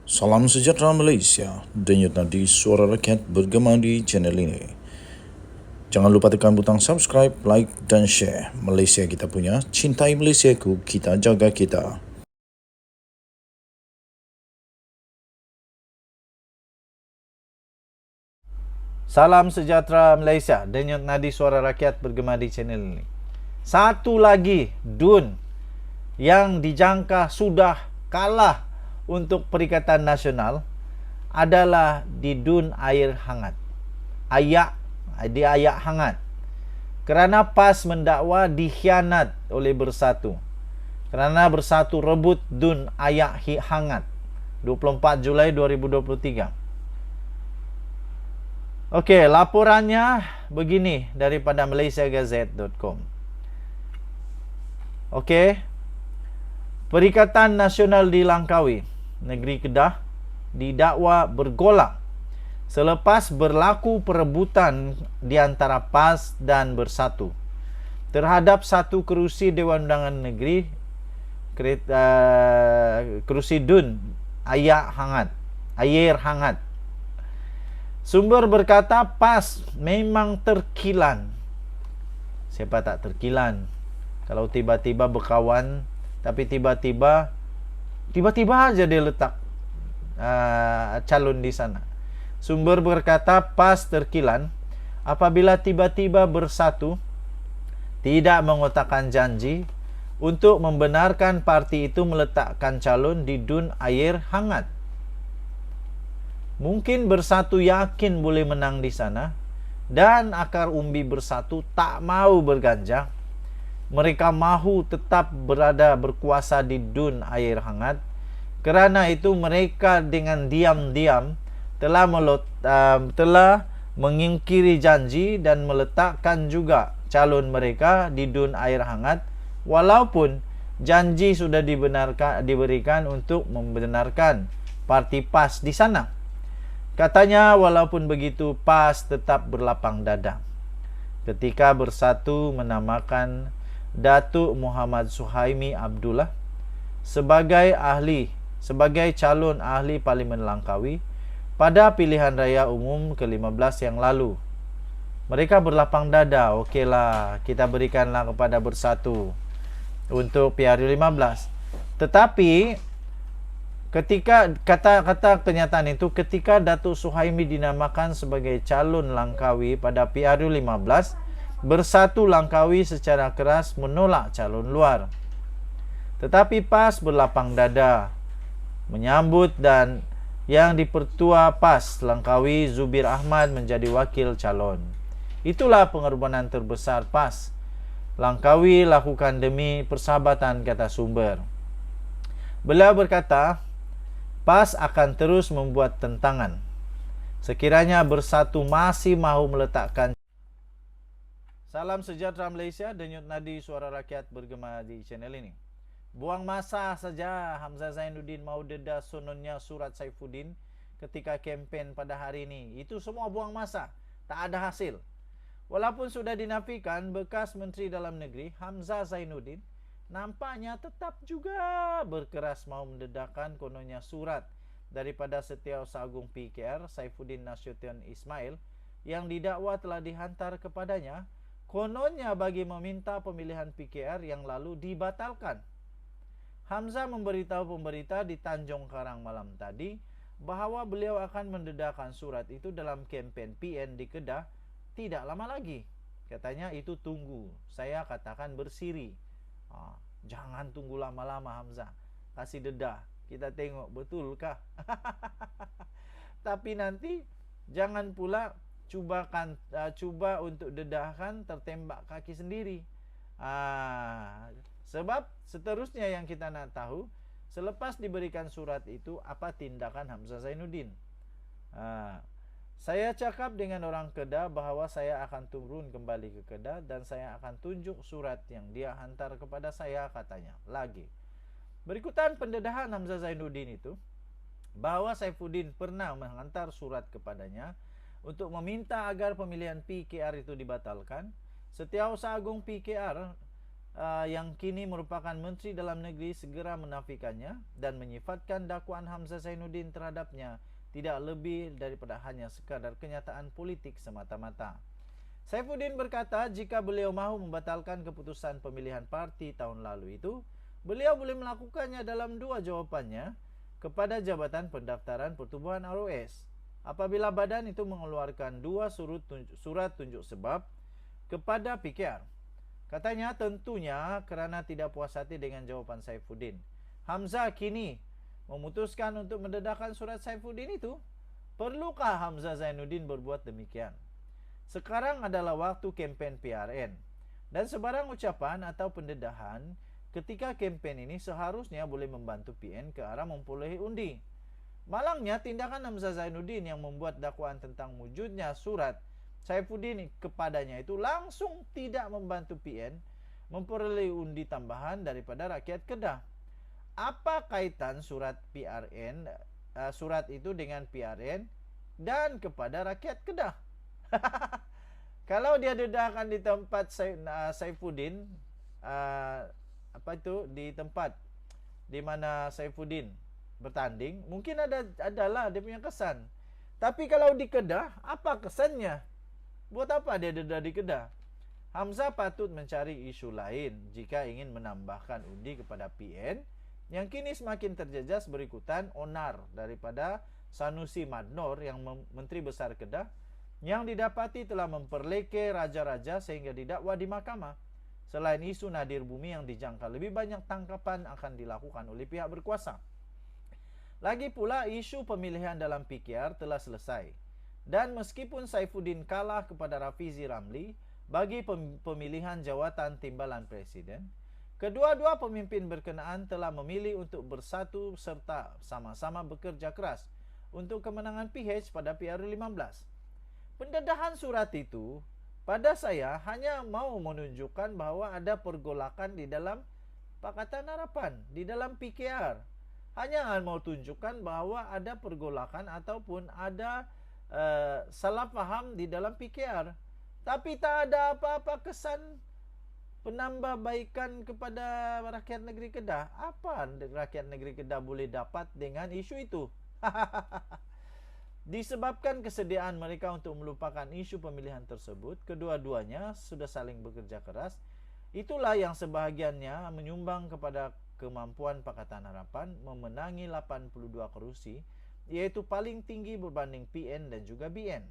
Salam sejahtera Malaysia, denyut nadi suara rakyat bergema di channel ini. Jangan lupa tekan butang subscribe, like dan share. Malaysia kita punya, cintai Malaysiaku, kita jaga kita. Salam sejahtera Malaysia, denyut nadi suara rakyat bergema di channel ini. Satu lagi DUN yang dijangka sudah kalah untuk Perikatan Nasional adalah di DUN air hangat. Ayak hangat. Kerana PAS mendakwa dikhianat oleh Bersatu. Kerana Bersatu rebut DUN ayak hangat 24 Julai 2023. Okey, laporannya begini daripada malaysiagazette.com. Okey. Perikatan Nasional di Langkawi, Negeri Kedah, didakwa bergolak selepas berlaku perebutan di antara PAS dan Bersatu terhadap satu kerusi Dewan Undangan Negeri, kerusi DUN air hangat. Sumber berkata PAS memang terkilan. Siapa tak terkilan kalau tiba-tiba berkawan, tapi tiba-tiba aja dia letak calon di sana. Sumber berkata PAS terkilan apabila tiba-tiba Bersatu tidak mengotakkan janji untuk membenarkan parti itu meletakkan calon di DUN air hangat. Mungkin Bersatu yakin boleh menang di sana dan akar umbi Bersatu tak mau berganjang. Mereka mahu tetap berkuasa di DUN air hangat. Kerana itu mereka dengan diam-diam telah mengingkiri janji dan meletakkan juga calon mereka di DUN air hangat, walaupun janji sudah diberikan untuk membenarkan parti PAS di sana. Katanya walaupun begitu PAS tetap berlapang dada ketika Bersatu menamakan Datuk Muhammad Suhaimi Abdullah sebagai calon ahli Parlimen Langkawi pada pilihan raya umum ke-15 yang lalu. Mereka berlapang dada, okeylah, kita berikanlah kepada Bersatu untuk PRU15. Tetapi ketika kata kenyataan itu, ketika Datuk Suhaimi dinamakan sebagai calon Langkawi pada PRU 15, Bersatu Langkawi secara keras menolak calon luar. Tetapi PAS berlapang dada menyambut dan yang dipertua PAS Langkawi Zubir Ahmad menjadi wakil calon. Itulah pengorbanan terbesar PAS Langkawi lakukan demi persahabatan, kata sumber. Beliau berkata, PAS akan terus membuat tentangan sekiranya Bersatu masih mahu meletakkan. Salam sejahtera Malaysia, denyut nadi suara rakyat bergema di channel ini. Buang masa saja Hamzah Zainuddin mau dedah sununnya surat Saifuddin ketika kempen pada hari ini. Itu semua buang masa, tak ada hasil. Walaupun sudah dinafikan, bekas Menteri Dalam Negeri Hamzah Zainuddin nampaknya tetap juga berkeras mau mendedahkan kononnya surat daripada Setiausaha Agung PKR Saifuddin Nasution Ismail yang didakwa telah dihantar kepadanya, kononnya bagi meminta pemilihan PKR yang lalu dibatalkan. Hamzah memberitahu pemberita di Tanjung Karang malam tadi bahawa beliau akan mendedahkan surat itu dalam kempen PN di Kedah tidak lama lagi. Katanya itu tunggu, saya katakan bersiri. Jangan tunggu lama-lama Hamzah, kasih dedah, kita tengok betulkah. Tapi nanti jangan pula cuba untuk dedahkan tertembak kaki sendiri. Sebab seterusnya yang kita nak tahu, selepas diberikan surat itu, apa tindakan Hamzah Zainuddin. Saya cakap dengan orang Kedah bahawa saya akan turun kembali ke Kedah dan saya akan tunjuk surat yang dia hantar kepada saya, katanya. Lagi, berikutan pendedahan Hamzah Zainuddin itu, bahawa Saifuddin pernah menghantar surat kepadanya untuk meminta agar pemilihan PKR itu dibatalkan. Setiausaha Agung PKR yang kini merupakan Menteri Dalam Negeri segera menafikannya dan menyifatkan dakwaan Hamzah Zainuddin terhadapnya tidak lebih daripada hanya sekadar kenyataan politik semata-mata. Saifuddin berkata jika beliau mahu membatalkan keputusan pemilihan parti tahun lalu itu, beliau boleh melakukannya dalam dua jawapannya kepada Jabatan Pendaftaran Pertubuhan ROS. Apabila badan itu mengeluarkan dua surat tunjuk sebab kepada PKR. Katanya tentunya kerana tidak puas hati dengan jawapan Saifuddin, Hamzah kini memutuskan untuk mendedahkan surat Saifuddin itu. Perlukah Hamzah Zainuddin berbuat demikian? Sekarang adalah waktu kempen PRN. Dan sebarang ucapan atau pendedahan ketika kempen ini seharusnya boleh membantu PN ke arah memperolehi undi. Malangnya tindakan Hamzah Zainuddin yang membuat dakwaan tentang wujudnya surat Saifuddin kepadanya itu langsung tidak membantu PN memperoleh undi tambahan daripada rakyat Kedah. Apa kaitan surat itu dengan PRN dan kepada rakyat Kedah? Kalau dia dedahkan di tempat Saifuddin, di tempat di mana Saifuddin bertanding, mungkin adalah dia punya kesan. Tapi kalau di Kedah, apa kesannya? Buat apa dia dedah di Kedah? Hamzah patut mencari isu lain jika ingin menambahkan undi kepada PN yang kini semakin terjejas berikutan onar daripada Sanusi Madnor yang Menteri Besar Kedah yang didapati telah memperleke raja-raja sehingga didakwa di mahkamah. Selain isu Nadir Bumi yang dijangka lebih banyak tangkapan akan dilakukan oleh pihak berkuasa. Lagi pula isu pemilihan dalam PKR telah selesai. Dan meskipun Saifuddin kalah kepada Rafizi Ramli bagi pemilihan jawatan timbalan presiden, kedua-dua pemimpin berkenaan telah memilih untuk bersatu serta sama-sama bekerja keras untuk kemenangan PH pada PRU15. Pendedahan surat itu pada saya hanya mau menunjukkan bahawa ada pergolakan di dalam Pakatan Harapan, di dalam PKR. Hanya mau tunjukkan bahawa ada pergolakan ataupun ada salah faham di dalam PKR. Tapi tak ada apa-apa kesan penambahbaikan kepada rakyat negeri Kedah. Apa rakyat negeri Kedah boleh dapat dengan isu itu? Disebabkan kesediaan mereka untuk melupakan isu pemilihan tersebut, kedua-duanya sudah saling bekerja keras. Itulah yang sebahagiannya menyumbang kepada kemampuan Pakatan Harapan memenangi 82 kerusi, iaitu paling tinggi berbanding PN dan juga BN.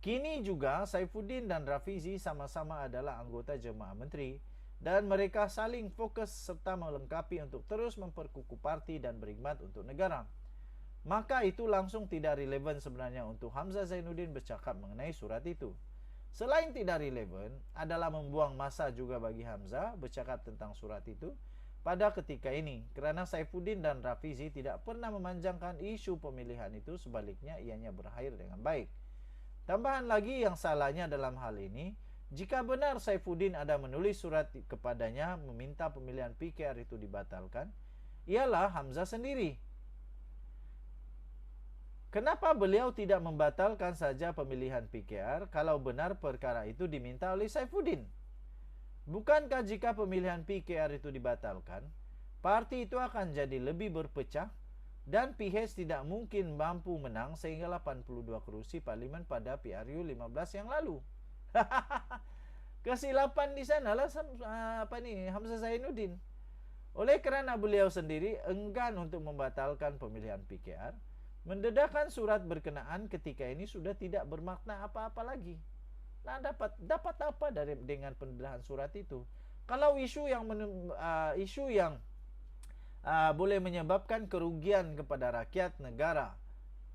Kini juga Saifuddin dan Rafizi sama-sama adalah anggota Jemaah Menteri dan mereka saling fokus serta melengkapi untuk terus memperkukuh parti dan berkhidmat untuk negara. Maka itu langsung tidak relevan sebenarnya untuk Hamzah Zainuddin bercakap mengenai surat itu. Selain tidak relevan, adalah membuang masa juga bagi Hamzah bercakap tentang surat itu pada ketika ini, kerana Saifuddin dan Rafizi tidak pernah memanjangkan isu pemilihan itu, sebaliknya ianya berakhir dengan baik. Tambahan lagi yang salahnya dalam hal ini, jika benar Saifuddin ada menulis surat kepadanya meminta pemilihan PKR itu dibatalkan, ialah Hamzah sendiri. Kenapa beliau tidak membatalkan saja pemilihan PKR kalau benar perkara itu diminta oleh Saifuddin? Bukankah jika pemilihan PKR itu dibatalkan, parti itu akan jadi lebih berpecah dan PH tidak mungkin mampu menang sehingga 82 kerusi parlimen pada PRU 15 yang lalu. Kesilapan di sanalah Hamzah Zainuddin. Oleh kerana beliau sendiri enggan untuk membatalkan pemilihan PKR, mendedahkan surat berkenaan ketika ini sudah tidak bermakna apa-apa lagi. Nah, dapat apa dengan pendedahan surat itu? Kalau isu yang boleh menyebabkan kerugian kepada rakyat negara,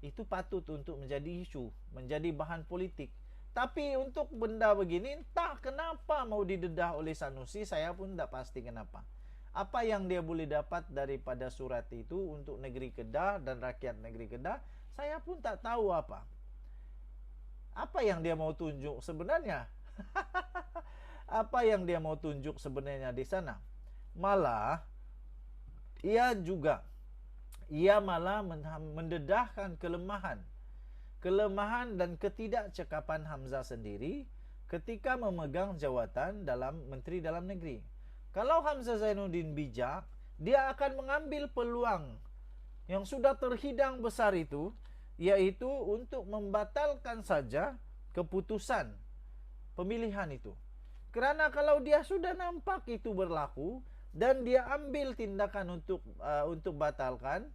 itu patut untuk menjadi isu, menjadi bahan politik. Tapi untuk benda begini, entah kenapa mau didedah oleh Sanusi, saya pun tak pasti kenapa. Apa yang dia boleh dapat daripada surat itu untuk negeri Kedah dan rakyat negeri Kedah, saya pun tak tahu apa. Apa yang dia mau tunjuk sebenarnya? Apa yang dia mau tunjuk sebenarnya di sana? Malah, ia malah mendedahkan kelemahan dan ketidakcekapan Hamzah sendiri ketika memegang jawatan Menteri Dalam Negeri. Kalau Hamzah Zainuddin bijak, dia akan mengambil peluang yang sudah terhidang besar itu, yaitu untuk membatalkan saja keputusan pemilihan itu. Karena kalau dia sudah nampak itu berlaku dan dia ambil tindakan untuk batalkan,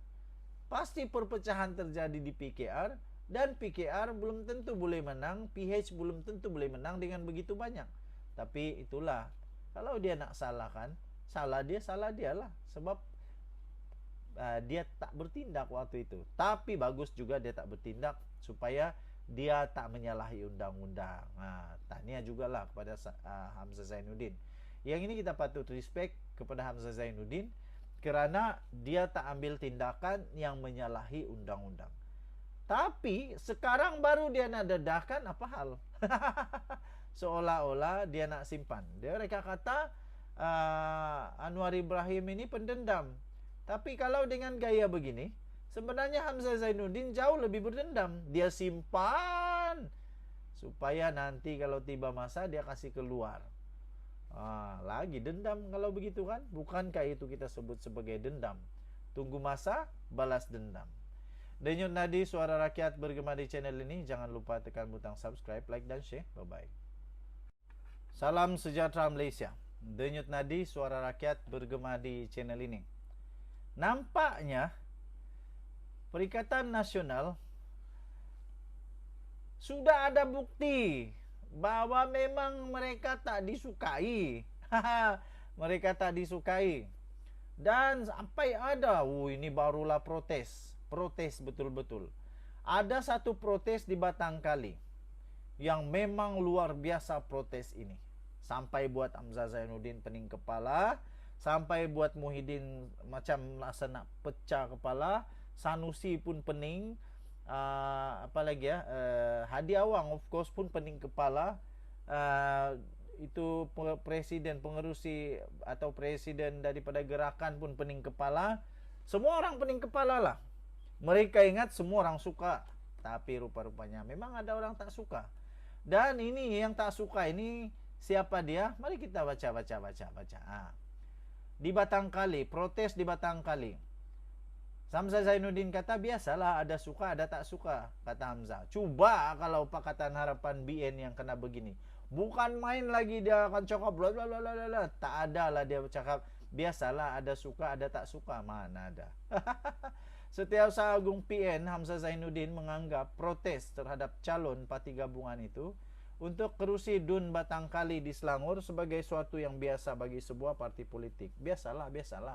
pasti perpecahan terjadi di PKR, dan PKR belum tentu boleh menang, PH belum tentu boleh menang dengan begitu banyak. Tapi itulah, kalau dia nak salahkan, salah dia lah. Sebab dia tak bertindak waktu itu. Tapi bagus juga dia tak bertindak supaya dia tak menyalahi undang-undang. Tahniah jugalah kepada Hamzah Zainuddin. Yang ini kita patut respect kepada Hamzah Zainuddin kerana dia tak ambil tindakan yang menyalahi undang-undang. Tapi sekarang baru dia nak dedahkan, apa hal? Seolah-olah dia nak simpan. Mereka kata Anwar Ibrahim ini pendendam. Tapi kalau dengan gaya begini, sebenarnya Hamzah Zainuddin jauh lebih berdendam. Dia simpan supaya nanti kalau tiba masa dia kasih keluar. Lagi dendam kalau begitu kan? Bukankah itu kita sebut sebagai dendam? Tunggu masa, balas dendam. Denyut Nadi Suara Rakyat bergema di channel ini. Jangan lupa tekan butang subscribe, like dan share. Bye-bye. Salam sejahtera Malaysia. Denyut Nadi Suara Rakyat bergema di channel ini. Nampaknya Perikatan Nasional sudah ada bukti bahwa memang mereka tak disukai. Mereka tak disukai. Dan sampai ada, ini barulah protes betul-betul. Ada satu protes di Batangkali yang memang luar biasa protes ini. Sampai buat Hamzah Zainuddin pening kepala, sampai buat Muhyiddin macam rasa nak pecah kepala, Sanusi pun pening, apalagi ya, Hadi Awang of course pun pening kepala. Itu pengerusi atau presiden daripada gerakan pun pening kepala. Semua orang pening kepala lah. Mereka ingat semua orang suka, tapi rupa-rupanya memang ada orang tak suka. Dan ini yang tak suka ini siapa dia? Mari kita baca. Di Batangkali, protes di Batangkali. Hamzah Zainuddin kata biasalah, ada suka ada tak suka, kata Hamzah. Cuba kalau Pakatan Harapan BN yang kena begini. Bukan main lagi dia akan cakap bla bla bla bla. Tak ada lah dia cakap biasalah, ada suka ada tak suka, mana ada. Setiausaha Agung PN Hamzah Zainuddin menganggap protes terhadap calon parti gabungan itu untuk kerusi DUN Batangkali di Selangor sebagai suatu yang biasa bagi sebuah parti politik. Biasalah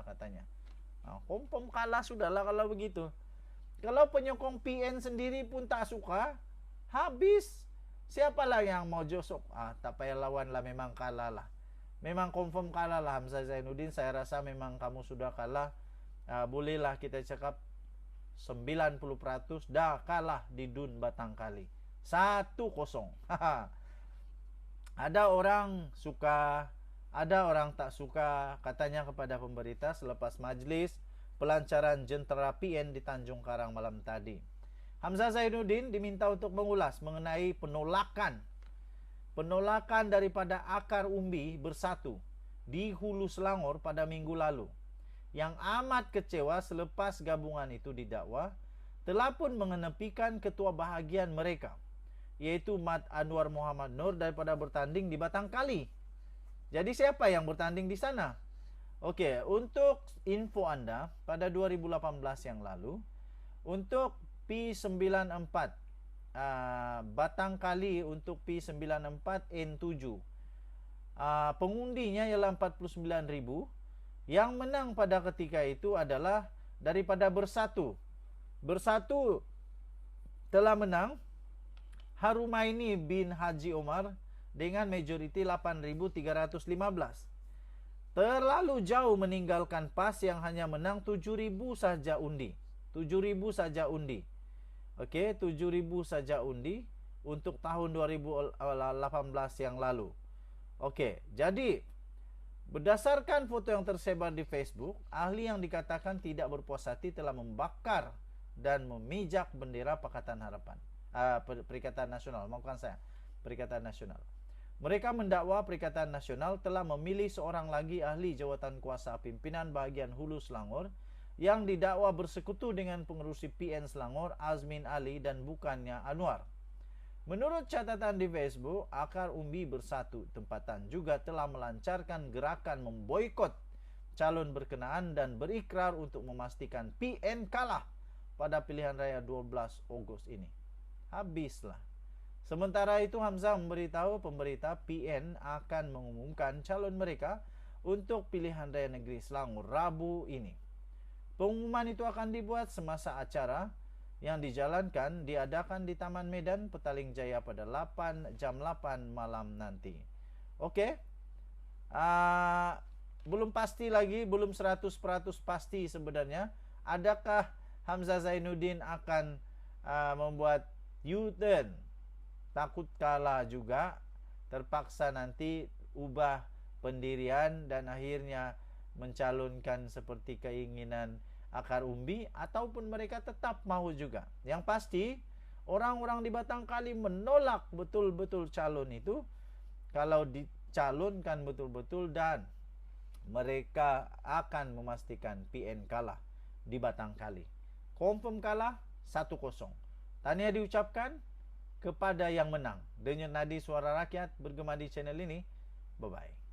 katanya. Kompom kalah sudahlah kalau begitu. Kalau penyokong PN sendiri pun tak suka, habis. Siapalah yang mau josok? Tak payah lawan lah, memang kalah lah. Memang confirm kalah lah Hamzah Zainuddin. Saya rasa memang kamu sudah kalah. Bolehlah kita cakap 90% dah kalah di DUN Batangkali. 1-0. Ada orang suka, ada orang tak suka, katanya kepada pemberita selepas majlis pelancaran jentera PN di Tanjung Karang malam tadi. Hamzah Zainuddin diminta untuk mengulas mengenai penolakan daripada akar umbi bersatu di Hulu Selangor pada minggu lalu. Yang amat kecewa selepas gabungan itu didakwa telah pun mengenepikan ketua bahagian mereka, yaitu Mat Anwar Muhammad Nur, daripada bertanding di Batangkali. Jadi siapa yang bertanding di sana? Okey, untuk info anda, pada 2018 yang lalu, untuk P94 Batangkali, untuk P94 N7, pengundinya ialah 49,000. Yang menang pada ketika itu adalah daripada Bersatu. Bersatu telah menang Harumaini bin Haji Omar dengan majoriti 8,315. Terlalu jauh meninggalkan PAS yang hanya menang 7,000 saja undi. 7,000 saja undi. Okey, 7,000 saja undi untuk tahun 2018 yang lalu. Okey, jadi berdasarkan foto yang tersebar di Facebook, ahli yang dikatakan tidak berpuas hati telah membakar dan memijak bendera Pakatan Harapan, Perikatan Nasional, maafkan saya, Perikatan Nasional. Mereka mendakwa Perikatan Nasional telah memilih seorang lagi ahli jawatan kuasa pimpinan bahagian Hulu Selangor yang didakwa bersekutu dengan pengerusi PN Selangor Azmin Ali dan bukannya Anwar. Menurut catatan di Facebook, Akar Umbi Bersatu Tempatan juga telah melancarkan gerakan memboikot calon berkenaan dan berikrar untuk memastikan PN kalah pada pilihan raya 12 Ogos ini. Habislah. Sementara itu, Hamzah memberitahu pemberita PN akan mengumumkan calon mereka untuk pilihan raya negeri Selangor Rabu ini. Pengumuman itu akan dibuat semasa acara yang diadakan di Taman Medan, Petaling Jaya pada jam 8 malam nanti. Okey. Belum pasti lagi, belum 100% pasti sebenarnya. Adakah Hamzah Zainuddin akan membuat U-turn? Takut kalah juga, terpaksa nanti ubah pendirian dan akhirnya mencalonkan seperti keinginan Akar Umbi, ataupun mereka tetap mahu juga. Yang pasti, orang-orang di Batang Kali menolak betul-betul calon itu kalau dicalonkan betul-betul, dan mereka akan memastikan PN kalah di Batang Kali. Confirm kalah 1-0. Tahniah diucapkan kepada yang menang. Denyut nadi suara rakyat bergema di channel ini. Bye-bye.